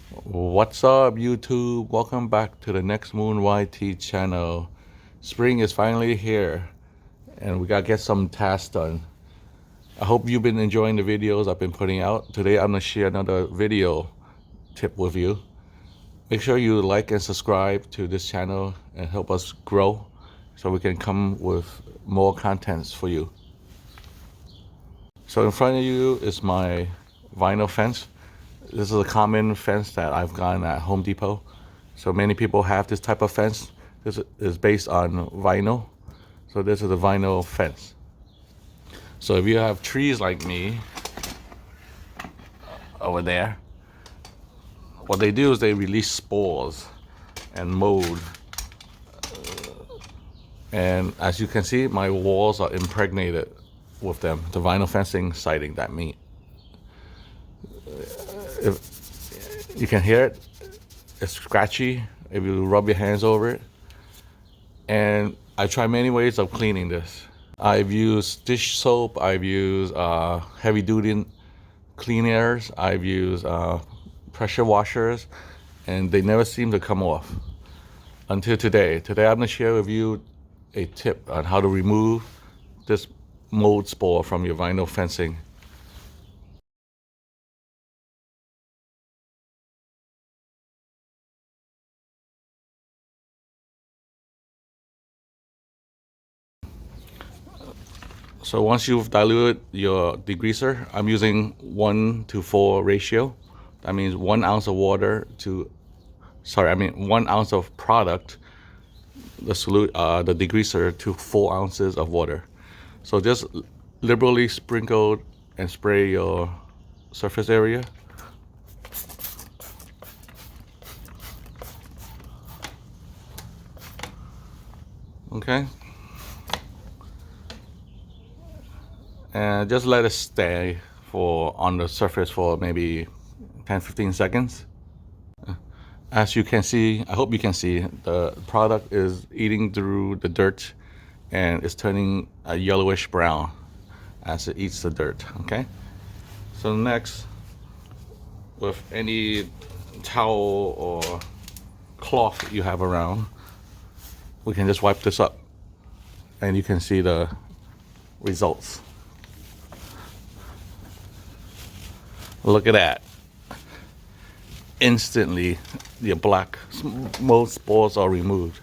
What's up, YouTube? Welcome back to the Next Moon YT channel. Spring is finally here and we gotta get some tasks done. I hope you've been enjoying the videos I've been putting out. Today I'm gonna share another video tip with you. Make sure you like and subscribe to this channel and help us grow so we can come with more contents for you. So in front of you is my vinyl fence. This is a common fence that I've gotten at Home Depot. So many people have this type of fence. This is based on vinyl. So this is a vinyl fence. So if you have trees like me over there, what they do is they release spores and mold. And as you can see, my walls are impregnated with them. The vinyl fencing siding that mean. If you can hear it, it's scratchy if you rub your hands over it. And I try many ways of cleaning this. I've used dish soap, I've used heavy duty cleaners, I've used pressure washers, and they never seem to come off until today. Today I'm going to share with you a tip on how to remove this mold spore from your vinyl fencing. So once you've diluted your degreaser, I'm using 1:4 ratio. That means 1 ounce of water to, 1 ounce of product, the degreaser, to 4 ounces of water. So just liberally sprinkle and spray your surface area. Okay. And just let it stay on the surface for maybe 10-15 seconds. As you can see, I hope you can see, the product is eating through the dirt and it's turning a yellowish brown as it eats the dirt. Okay, so next, with any towel or cloth you have around, we can just wipe this up and you can see the results. Look at that. Instantly, your black mold spores are removed.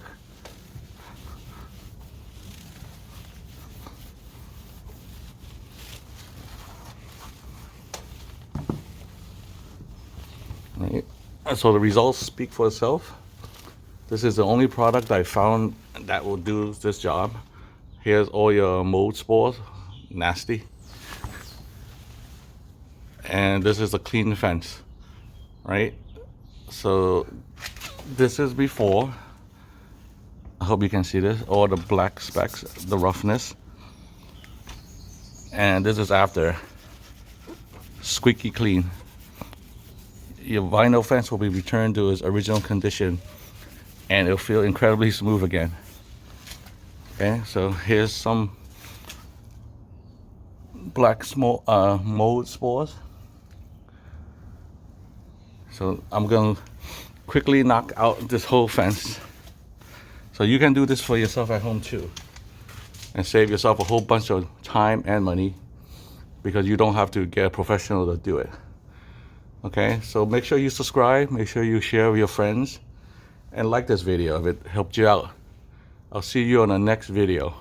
Right. So the results speak for itself. This is the only product I found that will do this job. Here's all your mold spores, nasty. And this is a clean fence, right? So this is before. I hope you can see this, all the black specks, the roughness. And this is after. Squeaky clean. Your vinyl fence will be returned to its original condition and it'll feel incredibly smooth again. Okay, so here's some black mold spores. So I'm gonna quickly knock out this whole fence. So you can do this for yourself at home too and save yourself a whole bunch of time and money because you don't have to get a professional to do it. Okay, so make sure you subscribe, make sure you share with your friends, and like this video if it helped you out. I'll see you on the next video.